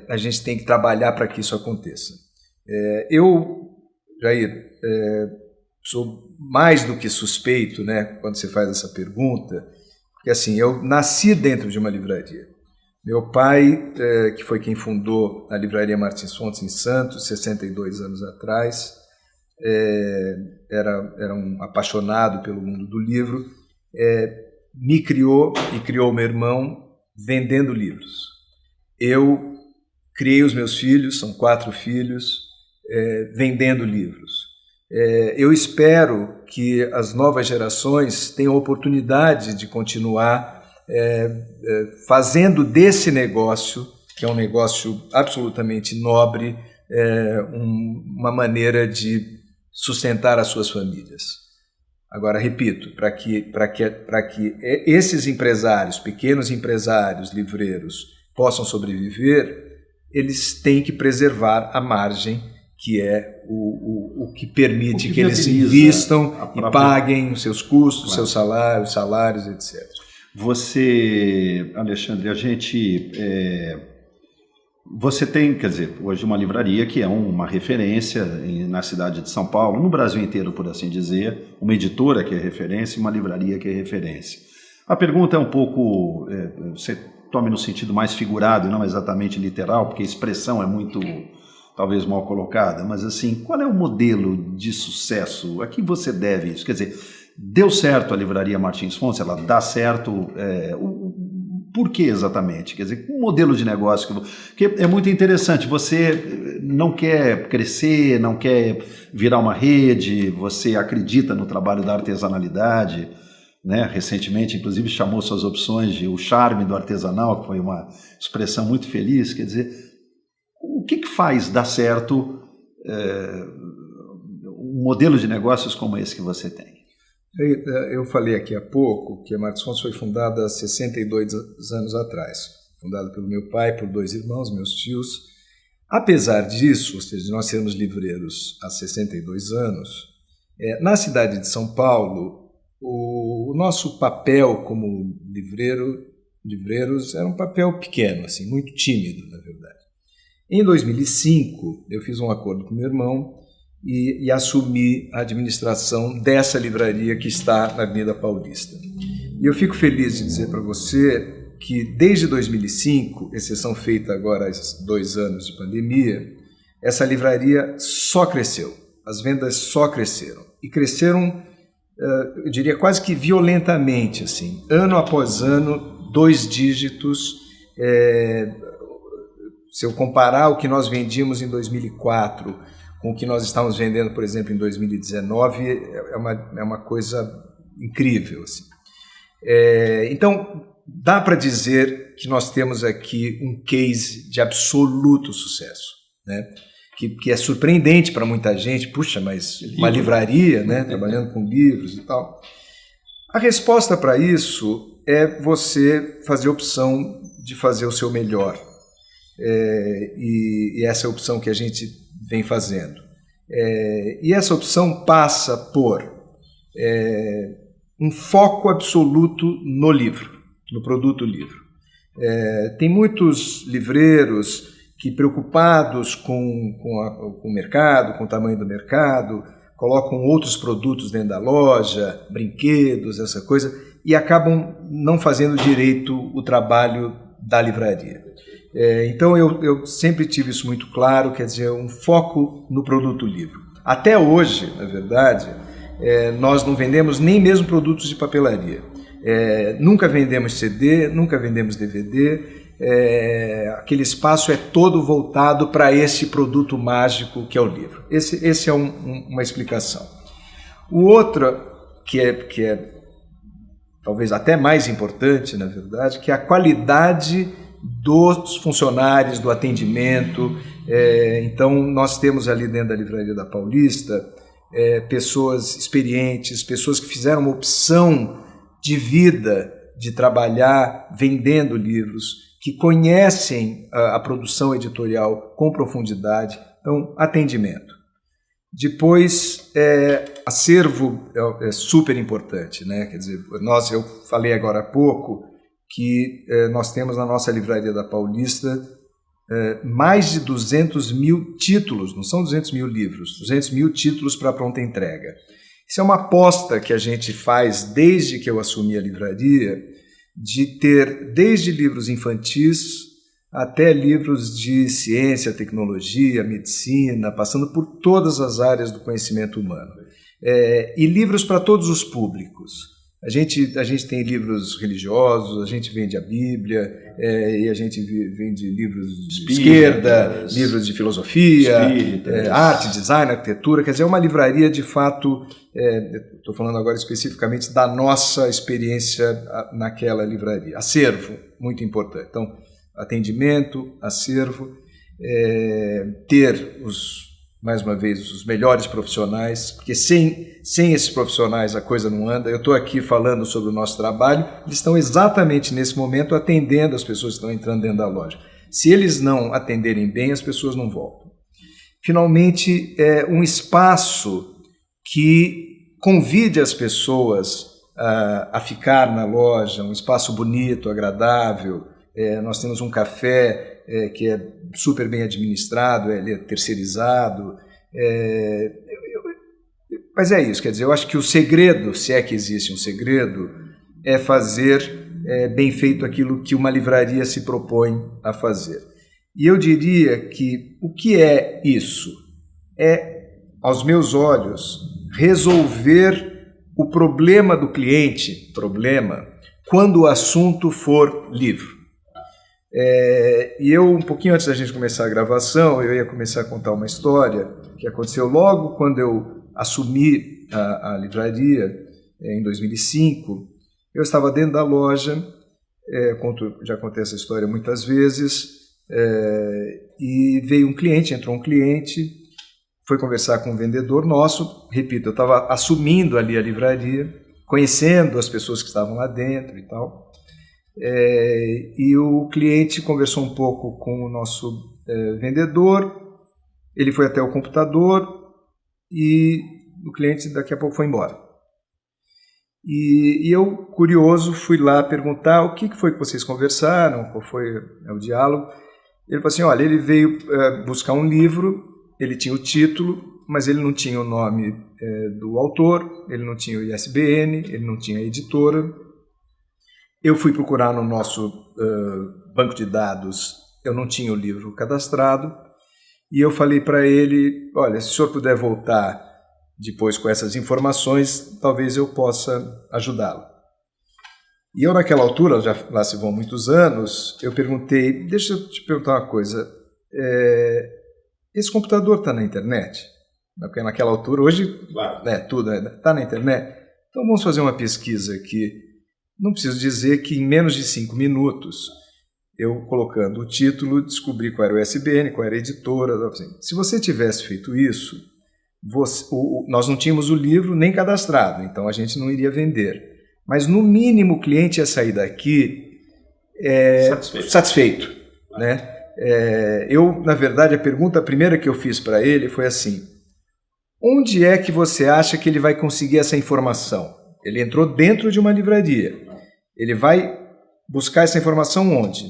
A gente tem que trabalhar para que isso aconteça. Jair, sou mais do que suspeito, né, quando você faz essa pergunta, porque assim, eu nasci dentro de uma livraria. Meu pai, que foi quem fundou a Livraria Martins Fontes em Santos, 62 anos atrás, era um apaixonado pelo mundo do livro, me criou e criou meu irmão vendendo livros. Eu criei os meus filhos, são 4 filhos, vendendo livros. Eu espero que as novas gerações tenham a oportunidade de continuar fazendo desse negócio, que é um negócio absolutamente nobre, uma maneira de sustentar as suas famílias. Agora, repito, para que esses empresários, pequenos empresários, livreiros, possam sobreviver, eles têm que preservar a margem, que é o que permite que eles invistam e paguem os seus custos, seus salários, etc. Você, Alexandre, você tem, quer dizer, hoje uma livraria que é uma referência na cidade de São Paulo, no Brasil inteiro, por assim dizer, uma editora que é referência e uma livraria que é referência. A pergunta é um pouco, você tome no sentido mais figurado e não exatamente literal, porque a expressão é muito, talvez, mal colocada, mas assim, qual é o modelo de sucesso? A que você deve isso? Quer dizer, deu certo a Livraria Martins Fontes, ela dá certo, por que exatamente? Quer dizer, um modelo de negócio que é muito interessante, você não quer crescer, não quer virar uma rede, você acredita no trabalho da artesanalidade, né? Recentemente, inclusive, chamou suas opções de o charme do artesanal, que foi uma expressão muito feliz, quer dizer, o que faz dar certo um modelo de negócios como esse que você tem? Eu falei aqui há pouco que a Martins Fontes foi fundada há 62 anos atrás, fundada pelo meu pai, por 2 irmãos, meus tios. Apesar disso, ou seja, de nós sermos livreiros há 62 anos, na cidade de São Paulo, o nosso papel como livreiros era um papel pequeno, assim, muito tímido, na verdade. Em 2005, eu fiz um acordo com meu irmão e assumi a administração dessa livraria que está na Avenida Paulista. E eu fico feliz de dizer para você que desde 2005, exceção feita agora aos 2 anos de pandemia, essa livraria só cresceu, as vendas só cresceram. E cresceram, eu diria, quase que violentamente, assim, ano após ano, 2 dígitos. Se eu comparar o que nós vendíamos em 2004 com o que nós estamos vendendo, por exemplo, em 2019, é uma coisa incrível, assim. Então, dá para dizer que nós temos aqui um case de absoluto sucesso, né? Que é surpreendente para muita gente. Puxa, mas uma livraria, né? Trabalhando com livros e tal. A resposta para isso é você fazer a opção de fazer o seu melhor. E essa é a opção que a gente vem fazendo. E essa opção passa por um foco absoluto no livro, no produto livro. Tem muitos livreiros que, preocupados com o mercado, com o tamanho do mercado, colocam outros produtos dentro da loja, brinquedos, essa coisa, e acabam não fazendo direito o trabalho da livraria. Então eu sempre tive isso muito claro, quer dizer, um foco no produto livro. Até hoje, na verdade, nós não vendemos nem mesmo produtos de papelaria. Nunca vendemos CD, nunca vendemos DVD, aquele espaço é todo voltado para esse produto mágico que é o livro. Esse é uma explicação. O outro, que é talvez até mais importante, na verdade, que é a qualidade dos funcionários, do atendimento. Então, nós temos ali dentro da Livraria da Paulista pessoas experientes, pessoas que fizeram uma opção de vida de trabalhar vendendo livros, que conhecem a produção editorial com profundidade. Então, atendimento. Depois, acervo é super importante, né? Quer dizer, eu falei agora há pouco que nós temos na nossa Livraria da Paulista mais de 200 mil títulos, não são 200 mil livros, 200 mil títulos para pronta entrega. Isso é uma aposta que a gente faz desde que eu assumi a livraria, de ter desde livros infantis até livros de ciência, tecnologia, medicina, passando por todas as áreas do conhecimento humano. E livros para todos os públicos. A gente tem livros religiosos, a gente vende a Bíblia, e a gente vende livros de esquerda, livros de filosofia, arte, design, arquitetura. Quer dizer, é uma livraria de fato, estou falando agora especificamente da nossa experiência naquela livraria. Acervo, muito importante. Então, atendimento, acervo, ter mais uma vez, os melhores profissionais, porque sem esses profissionais a coisa não anda. Eu estou aqui falando sobre o nosso trabalho, eles estão exatamente nesse momento atendendo as pessoas que estão entrando dentro da loja. Se eles não atenderem bem, as pessoas não voltam. Finalmente, um espaço que convide as pessoas a ficar na loja, um espaço bonito, agradável. Nós temos um café que é super bem administrado, ele é terceirizado. Mas é isso, quer dizer, eu acho que o segredo, se é que existe um segredo, é fazer bem feito aquilo que uma livraria se propõe a fazer. E eu diria que o que é isso? É, aos meus olhos, resolver o problema do cliente, quando o assunto for livro. E eu, um pouquinho antes da gente começar a gravação, eu ia começar a contar uma história que aconteceu logo quando eu assumi a livraria, em 2005. Eu estava dentro da loja, já contei essa história muitas vezes, e veio um cliente, entrou um cliente, foi conversar com um vendedor nosso. Repito, eu estava assumindo ali a livraria, conhecendo as pessoas que estavam lá dentro e tal. E o cliente conversou um pouco com o nosso vendedor, ele foi até o computador e o cliente daqui a pouco foi embora. E eu, curioso, fui lá perguntar o que foi que vocês conversaram, qual foi o diálogo. Ele falou assim, olha, ele veio buscar um livro, ele tinha o título, mas ele não tinha o nome do autor, ele não tinha o ISBN, ele não tinha a editora. Eu fui procurar no nosso banco de dados, eu não tinha o livro cadastrado, e eu falei para ele, olha, se o senhor puder voltar depois com essas informações, talvez eu possa ajudá-lo. E eu, naquela altura, já lá se vão muitos anos, eu perguntei, deixa eu te perguntar uma coisa, esse computador está na internet? Porque naquela altura, hoje, claro, tudo está na internet. Então vamos fazer uma pesquisa aqui. Não preciso dizer que em menos de 5 minutos, eu colocando o título, descobri qual era o ISBN, qual era a editora. Se você tivesse feito isso, nós não tínhamos o livro nem cadastrado, então a gente não iria vender. Mas no mínimo o cliente ia sair daqui satisfeito. Né? Na verdade, a primeira que eu fiz para ele foi assim, onde é que você acha que ele vai conseguir essa informação? Ele entrou dentro de uma livraria. Ele vai buscar essa informação onde?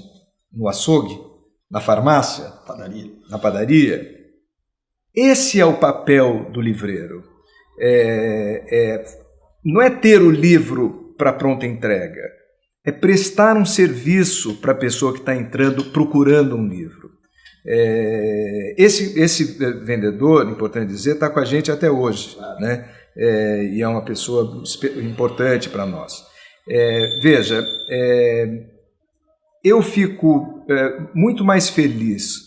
No açougue? Na farmácia? Na padaria? Esse é o papel do livreiro. Não é ter o livro para pronta entrega. É prestar um serviço para a pessoa que está entrando procurando um livro. Esse vendedor, importante dizer, está com a gente até hoje, né? E é uma pessoa importante para nós. Veja, eu fico muito mais feliz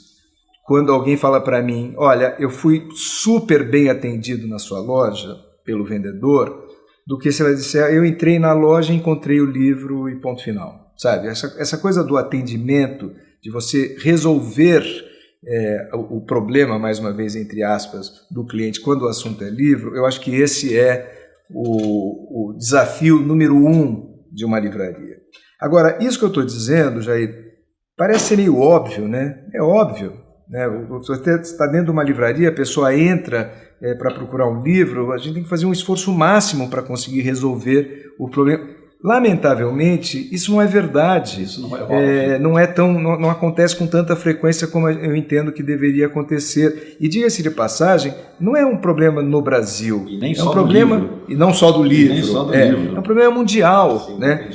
quando alguém fala para mim, olha, eu fui super bem atendido na sua loja pelo vendedor, do que se ela disser, eu entrei na loja, encontrei o livro e ponto final. Sabe? Essa coisa do atendimento, de você resolver o problema, mais uma vez, entre aspas, do cliente quando o assunto é livro, eu acho que esse é o desafio número 1 de uma livraria. Agora, isso que eu estou dizendo, Jair, parece ser meio óbvio, né? É óbvio. Né? Você está dentro de uma livraria, a pessoa entra para procurar um livro, a gente tem que fazer um esforço máximo para conseguir resolver o problema. Lamentavelmente, isso não é verdade. Isso não é óbvio. Não acontece com tanta frequência como eu entendo que deveria acontecer. E diga-se de passagem, não é um problema no Brasil. E nem é só um problema do livro. E não só do livro. E nem só do livro. É um problema mundial. Sim, né?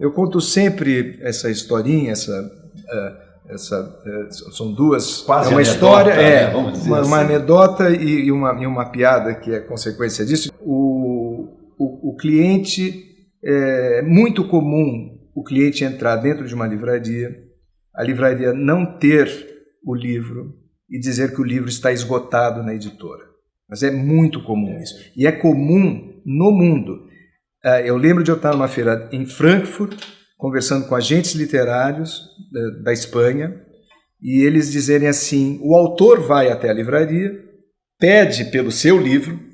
Eu conto sempre essa historinha, são duas. Quase é uma anedota, história, né? Vamos dizer uma assim. anedota e uma piada que é consequência disso. O cliente, é muito comum o cliente entrar dentro de uma livraria, a livraria não ter o livro e dizer que o livro está esgotado na editora. Mas é muito comum isso. E é comum no mundo. Eu lembro de eu estar numa feira em Frankfurt, conversando com agentes literários da Espanha, e eles dizerem assim, o autor vai até a livraria, pede pelo seu livro,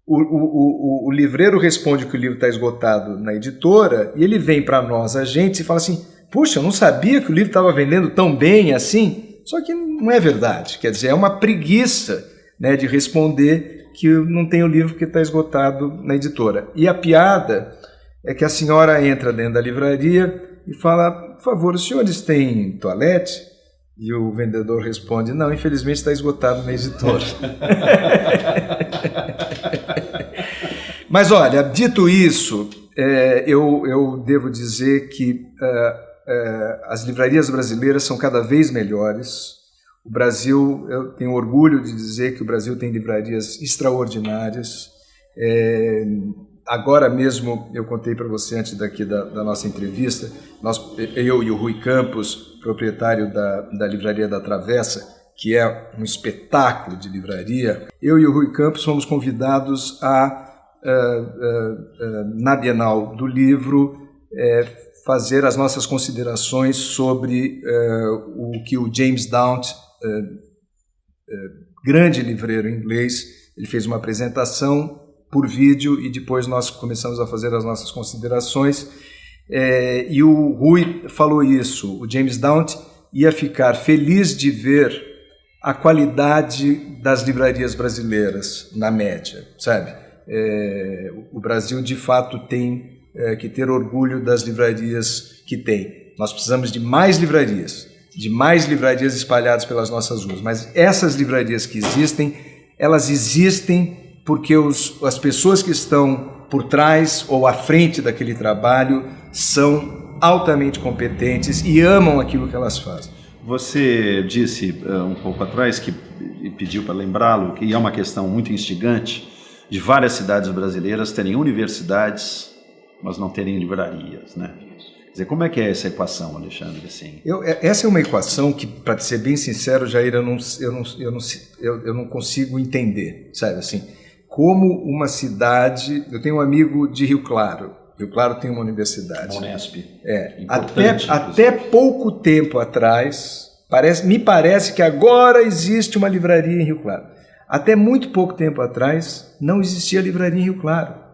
o livreiro responde que o livro está esgotado na editora, e ele vem para nós, agentes, e fala assim, puxa, eu não sabia que o livro estava vendendo tão bem assim, só que não é verdade, quer dizer, é uma preguiça, né, de responder que não tem o livro porque está esgotado na editora. E a piada é que a senhora entra dentro da livraria e fala, por favor, os senhores têm toalete? E o vendedor responde, não, infelizmente está esgotado na editora. Mas olha, dito isso, eu devo dizer que as livrarias brasileiras são cada vez melhores. O Brasil, eu tenho orgulho de dizer que o Brasil tem livrarias extraordinárias. Agora mesmo, eu contei para você antes daqui da nossa entrevista, eu e o Rui Campos, proprietário da Livraria da Travessa, que é um espetáculo de livraria, eu e o Rui Campos fomos convidados na Bienal do Livro, fazer as nossas considerações sobre o que o James Daunt, grande livreiro inglês, ele fez uma apresentação por vídeo e depois nós começamos a fazer as nossas considerações. E o Rui falou isso, o James Daunt ia ficar feliz de ver a qualidade das livrarias brasileiras na média, sabe? O Brasil, de fato, tem que ter orgulho das livrarias que tem. Nós precisamos de mais livrarias espalhadas pelas nossas ruas, mas essas livrarias que existem, elas existem porque as pessoas que estão por trás ou à frente daquele trabalho são altamente competentes e amam aquilo que elas fazem. Você disse um pouco atrás, que pediu para lembrá-lo, que é uma questão muito instigante de várias cidades brasileiras terem universidades, mas não terem livrarias, né? Quer dizer, como é que é essa equação, Alexandre? Assim? Essa é uma equação que, para ser bem sincero, Jair, eu não consigo entender, sabe assim? Como uma cidade... Eu tenho um amigo de Rio Claro. Rio Claro tem uma universidade. Unesp. Até pouco tempo atrás, me parece que agora existe uma livraria em Rio Claro. Até muito pouco tempo atrás, não existia livraria em Rio Claro.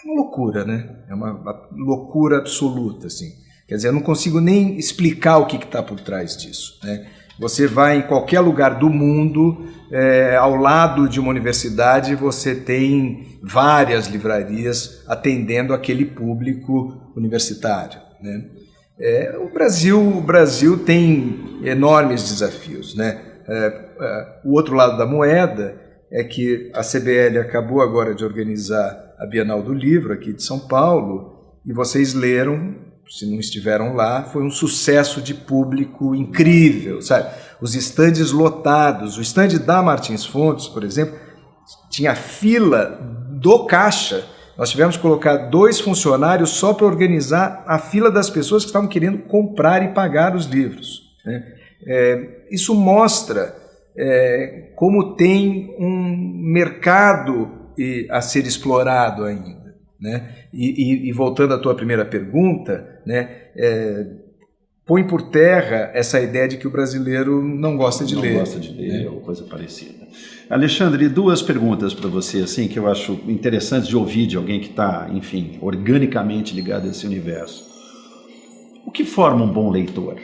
É uma loucura, né? É uma loucura absoluta, assim. Quer dizer, eu não consigo nem explicar o que está por trás disso, né? Você vai em qualquer lugar do mundo, ao lado de uma universidade, você tem várias livrarias atendendo aquele público universitário, né? O Brasil tem enormes desafios, né? O outro lado da moeda é que a CBL acabou agora de organizar a Bienal do Livro aqui de São Paulo, e vocês leram, se não estiveram lá, foi um sucesso de público incrível, sabe? Os estandes lotados, o estande da Martins Fontes, por exemplo, tinha fila do caixa Nós tivemos que colocar 2 funcionários só para organizar a fila das pessoas que estavam querendo comprar e pagar os livros, né? Isso mostra como tem um mercado a ser explorado ainda, né? E voltando à tua primeira pergunta, né, põe por terra essa ideia de que o brasileiro não gosta de ler. Não gosta de ler, ou coisa parecida. Alexandre, 2 perguntas para você, assim, que eu acho interessantes de ouvir de alguém que está, enfim, organicamente ligado a esse universo. O que forma um bom leitor?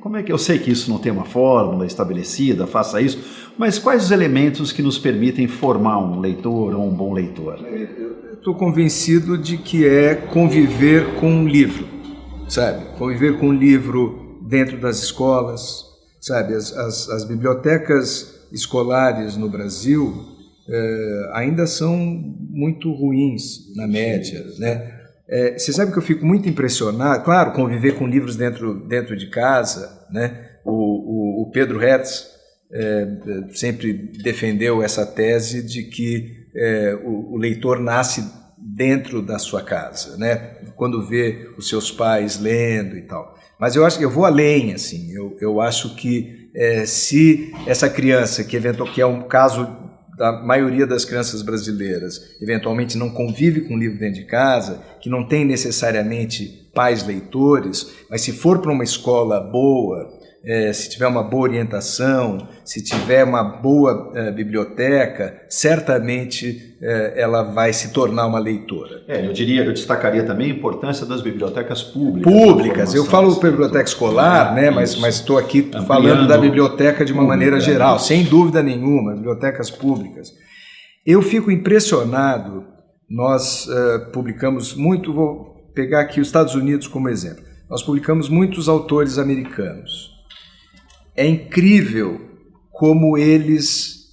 Como é que eu sei que isso não tem uma fórmula estabelecida, faça isso, mas quais os elementos que nos permitem formar um leitor ou um bom leitor? Eu estou convencido de que é conviver com um livro, sabe? Conviver com um livro dentro das escolas, sabe? As bibliotecas escolares no Brasil ainda são muito ruins na média, né? Você sabe que eu fico muito impressionado, claro, conviver com livros dentro de casa, né? O Pedro Hertz sempre defendeu essa tese de que o leitor nasce dentro da sua casa, né? Quando vê os seus pais lendo e tal. Mas eu acho que eu vou além, assim. Eu acho que se essa criança, que é um caso da maioria das crianças brasileiras, eventualmente não convive com o livro dentro de casa, que não tem necessariamente pais leitores, mas se for para uma escola boa, se tiver uma boa orientação, se tiver uma boa biblioteca, certamente ela vai se tornar uma leitora. Eu destacaria também a importância das bibliotecas públicas. Públicas, eu falo biblioteca escolar, né, mas estou aqui falando da biblioteca de uma maneira geral, sem dúvida nenhuma, bibliotecas públicas. Eu fico impressionado, nós publicamos muito, vou pegar aqui os Estados Unidos como exemplo, nós publicamos muitos autores americanos. É incrível como eles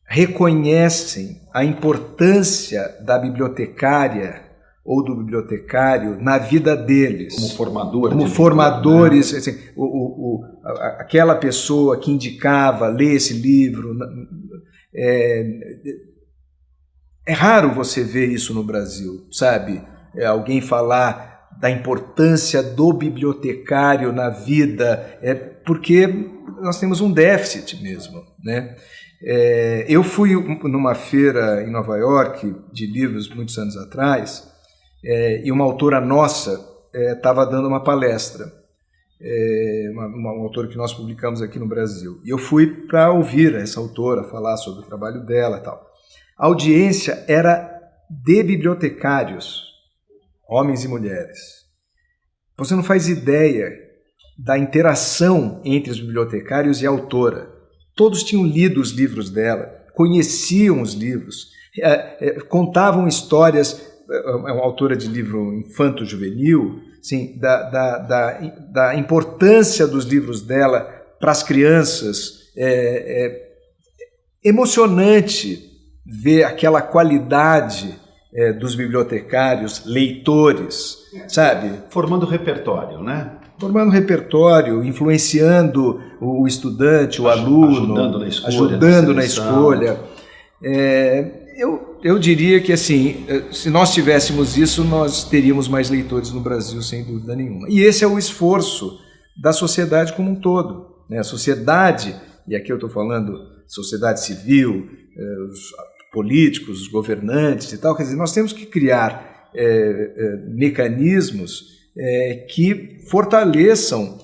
reconhecem a importância da bibliotecária ou do bibliotecário na vida deles. Como formadores. Né? Assim, aquela pessoa que indicava ler esse livro. É raro você ver isso no Brasil, sabe? Alguém falar da importância do bibliotecário na vida, porque nós temos um déficit mesmo, né? Eu fui numa feira em Nova York de livros muitos anos atrás e uma autora nossa estava dando uma palestra, uma autora que nós publicamos aqui no Brasil, e eu fui para ouvir essa autora falar sobre o trabalho dela e tal. A audiência era de bibliotecários, homens e mulheres. Você não faz ideia da interação entre os bibliotecários e a autora. Todos tinham lido os livros dela, conheciam os livros, contavam histórias. É uma autora de livro infanto-juvenil, assim, da importância dos livros dela para as crianças. Emocionante ver aquela qualidade dos bibliotecários, leitores, sabe? Formando repertório, né? Formando repertório, influenciando o estudante, o aluno, ajudando na escolha. Eu diria que, assim, se nós tivéssemos isso, nós teríamos mais leitores no Brasil, sem dúvida nenhuma. E esse é o esforço da sociedade como um todo, né? A sociedade, e aqui eu estou falando sociedade civil, os políticos, os governantes e tal, quer dizer, nós temos que criar mecanismos que fortaleçam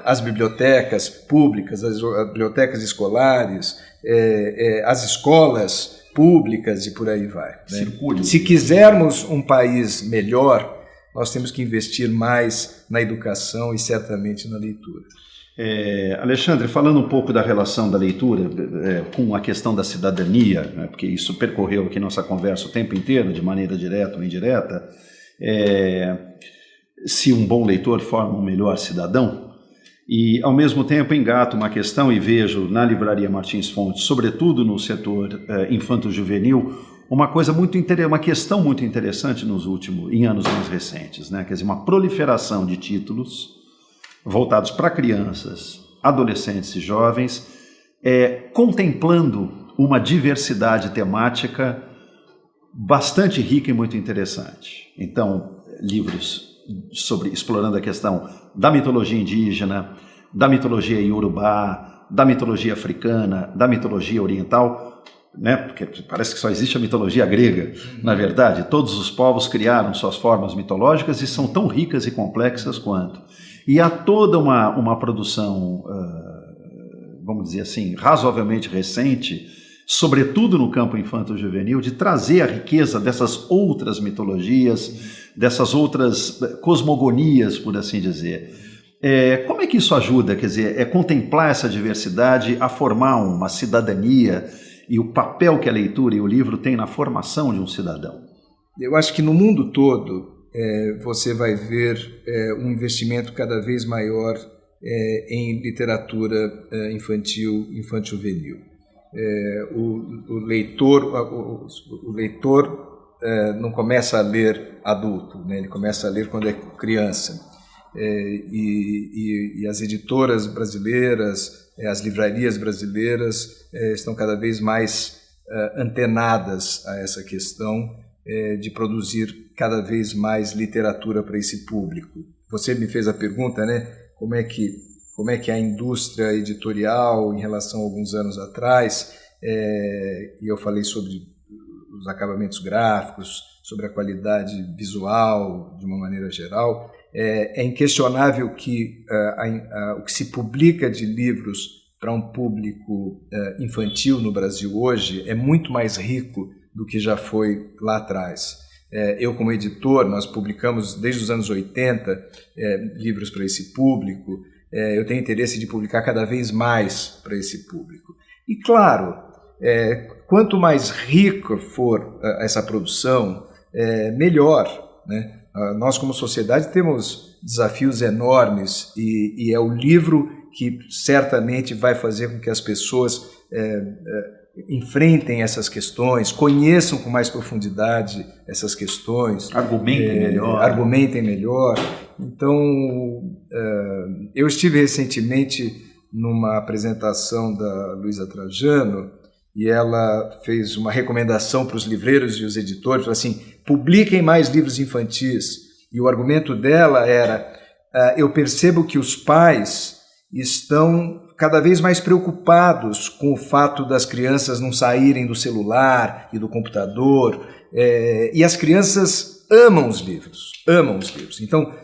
as bibliotecas públicas, as bibliotecas escolares, as escolas públicas e por aí vai. Né? Se quisermos um país melhor, nós temos que investir mais na educação e certamente na leitura. Alexandre, falando um pouco da relação da leitura com a questão da cidadania, né, porque isso percorreu aqui nossa conversa o tempo inteiro, de maneira direta ou indireta, se um bom leitor forma um melhor cidadão, e ao mesmo tempo engato uma questão e vejo na Livraria Martins Fontes, sobretudo no setor infanto-juvenil, uma questão muito interessante em anos mais recentes, né? Quer dizer, uma proliferação de títulos voltados para crianças, adolescentes e jovens, contemplando uma diversidade temática bastante rica e muito interessante. Então, livros explorando a questão da mitologia indígena, da mitologia iorubá, da mitologia africana, da mitologia oriental, né? Porque parece que só existe a mitologia grega. Na verdade, todos os povos criaram suas formas mitológicas e são tão ricas e complexas quanto. E há toda uma produção, vamos dizer assim, razoavelmente recente, sobretudo no campo infanto-juvenil, de trazer a riqueza dessas outras mitologias, dessas outras cosmogonias, por assim dizer. Como é que isso ajuda, quer dizer, contemplar essa diversidade a formar uma cidadania e o papel que a leitura e o livro têm na formação de um cidadão? Eu acho que no mundo todo você vai ver um investimento cada vez maior em literatura infanto-juvenil. O leitor não começa a ler adulto, né? Ele começa a ler quando é criança. E as editoras brasileiras, as livrarias brasileiras estão cada vez mais antenadas a essa questão de produzir cada vez mais literatura para esse público. Você me fez a pergunta, né? Como é que a indústria editorial, em relação a alguns anos atrás, e eu falei sobre os acabamentos gráficos, sobre a qualidade visual, de uma maneira geral. É inquestionável que o que se publica de livros para um público infantil no Brasil hoje é muito mais rico do que já foi lá atrás. Eu, como editor, nós publicamos desde os anos 80 livros para esse público. Eu tenho interesse de publicar cada vez mais para esse público. E, claro, quanto mais rica for essa produção, melhor, né? Nós, como sociedade, temos desafios enormes e é o livro que certamente vai fazer com que as pessoas enfrentem essas questões, conheçam com mais profundidade essas questões. Argumentem melhor. Então, eu estive recentemente numa apresentação da Luísa Trajano e ela fez uma recomendação para os livreiros e os editores, falou assim: publiquem mais livros infantis. E o argumento dela era: eu percebo que os pais estão cada vez mais preocupados com o fato das crianças não saírem do celular e do computador, e as crianças amam os livros. Então,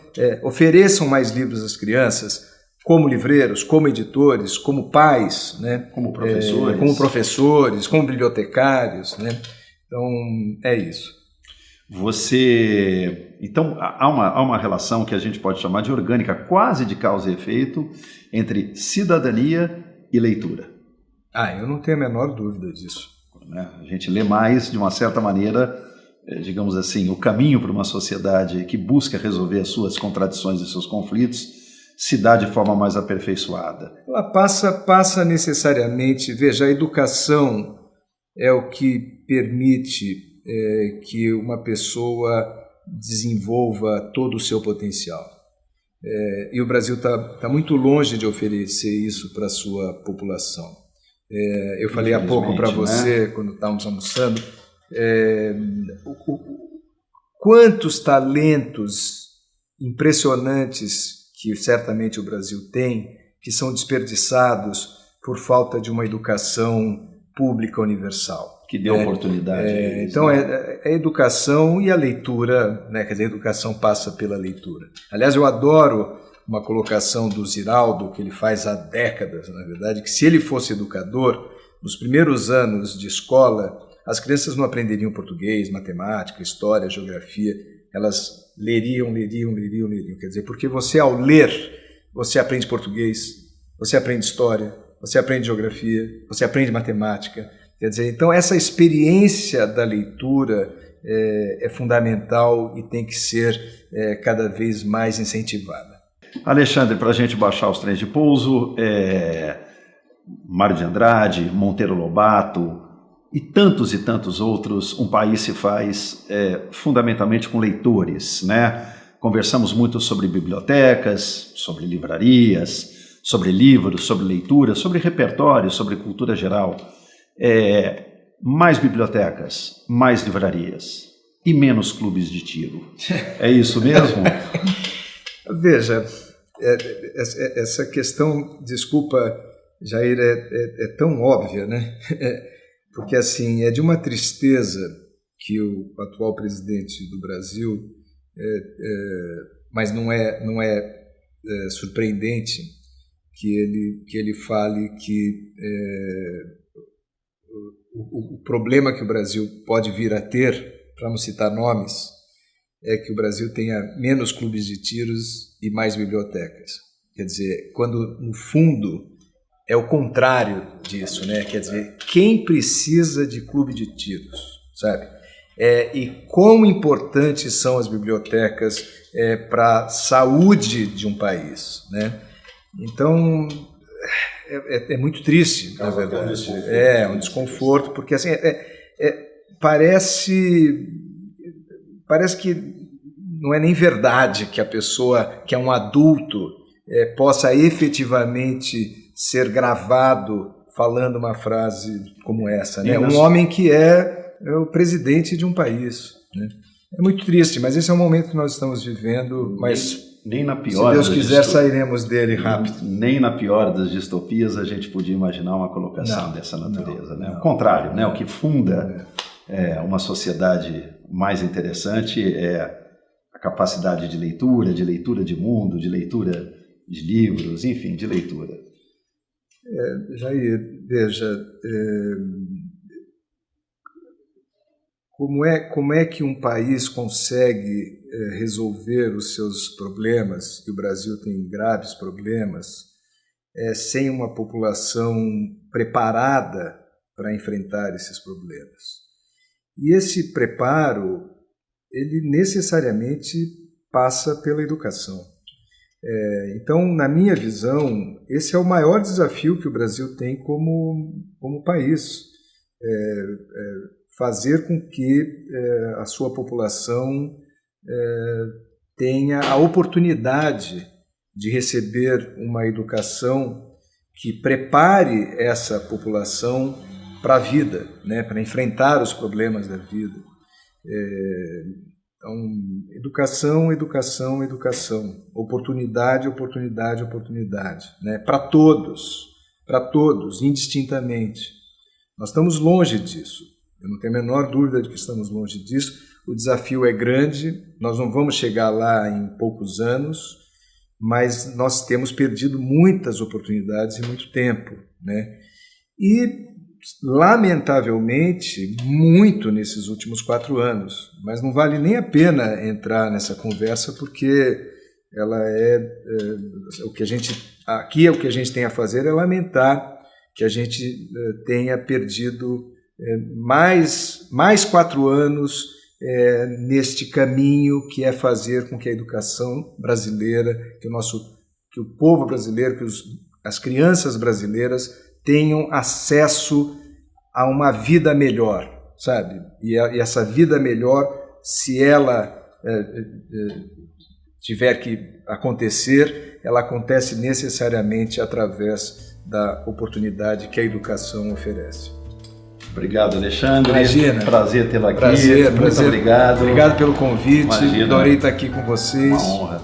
ofereçam mais livros às crianças, como livreiros, como editores, como pais, né? Como professores, como bibliotecários, né? Então, é isso. Então, há uma relação que a gente pode chamar de orgânica, quase de causa e efeito, entre cidadania e leitura. Eu não tenho a menor dúvida disso. A gente lê mais, de uma certa maneira, digamos assim, o caminho para uma sociedade que busca resolver as suas contradições e seus conflitos se dá de forma mais aperfeiçoada. Ela passa necessariamente... Veja, a educação é o que permite que uma pessoa desenvolva todo o seu potencial. E o Brasil está muito longe de oferecer isso para a sua população. Eu falei há pouco para você, né? Quando estávamos almoçando, quantos talentos impressionantes que certamente o Brasil tem, que são desperdiçados por falta de uma educação pública universal. Que dê oportunidade. Então, a educação e a leitura, né? Quer dizer, a educação passa pela leitura. Aliás, eu adoro uma colocação do Ziraldo, que ele faz há décadas, na verdade, que se ele fosse educador, nos primeiros anos de escola, as crianças não aprenderiam português, matemática, história, geografia, elas leriam. Quer dizer, porque você, ao ler, você aprende português, você aprende história, você aprende geografia, você aprende matemática. Quer dizer, então essa experiência da leitura é fundamental e tem que ser cada vez mais incentivada. Alexandre, para a gente baixar os trens de pouso, Mário de Andrade, Monteiro Lobato e tantos outros, um país se faz fundamentalmente com leitores, né? Conversamos muito sobre bibliotecas, sobre livrarias, sobre livros, sobre leitura, sobre repertório, sobre cultura geral. mais bibliotecas, mais livrarias e menos clubes de tiro. É isso mesmo? Veja, essa questão, desculpa, Jair, é tão óbvia, né? Porque, assim, é de uma tristeza que o atual presidente do Brasil, mas não é surpreendente que ele fale que o problema que o Brasil pode vir a ter, para não citar nomes, é que o Brasil tenha menos clubes de tiros e mais bibliotecas. Quer dizer, quando no fundo é o contrário disso, né? Quer dizer, quem precisa de clube de tiros, sabe? E quão importantes são as bibliotecas para a saúde de um país, né? Então, é muito triste, na verdade. É um desconforto, porque assim, parece que não é nem verdade que a pessoa, que é um adulto, possa efetivamente ser gravado falando uma frase como essa, né? Um homem que é o presidente de um país, né? É muito triste, mas esse é o momento que nós estamos vivendo, mas nem na pior, se Deus quiser, sairemos dele rápido. Nem na pior das distopias a gente podia imaginar uma colocação dessa natureza, né? O contrário, né? O que funda uma sociedade mais interessante é a capacidade de leitura de mundo, de leitura de livros, enfim, de leitura. Jair, veja, como é que um país consegue resolver os seus problemas, e o Brasil tem graves problemas, sem uma população preparada para enfrentar esses problemas? E esse preparo, ele necessariamente passa pela educação. Então, na minha visão, esse é o maior desafio que o Brasil tem como país. Fazer com que a sua população tenha a oportunidade de receber uma educação que prepare essa população para a vida, né, para enfrentar os problemas da vida. Então, educação, educação, educação, oportunidade, oportunidade, oportunidade, né, para todos, indistintamente. Nós estamos longe disso, eu não tenho a menor dúvida de que estamos longe disso. O desafio é grande, nós não vamos chegar lá em poucos anos, mas nós temos perdido muitas oportunidades e muito tempo, né? E, lamentavelmente, muito nesses últimos 4 anos, mas não vale nem a pena entrar nessa conversa, porque ela o que a gente tem a fazer é lamentar que a gente tenha perdido mais 4 anos neste caminho que é fazer com que a educação brasileira, que o povo brasileiro, que as crianças brasileiras tenham acesso a uma vida melhor, sabe? E essa vida melhor, se ela tiver que acontecer, ela acontece necessariamente através da oportunidade que a educação oferece. Obrigado, Alexandre. Imagina. Prazer tê-lo aqui. Prazer. Obrigado. Obrigado pelo convite. Imagina. Adorei estar aqui com vocês. Uma honra.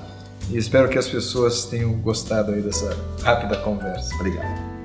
E espero que as pessoas tenham gostado aí dessa rápida conversa. Obrigado.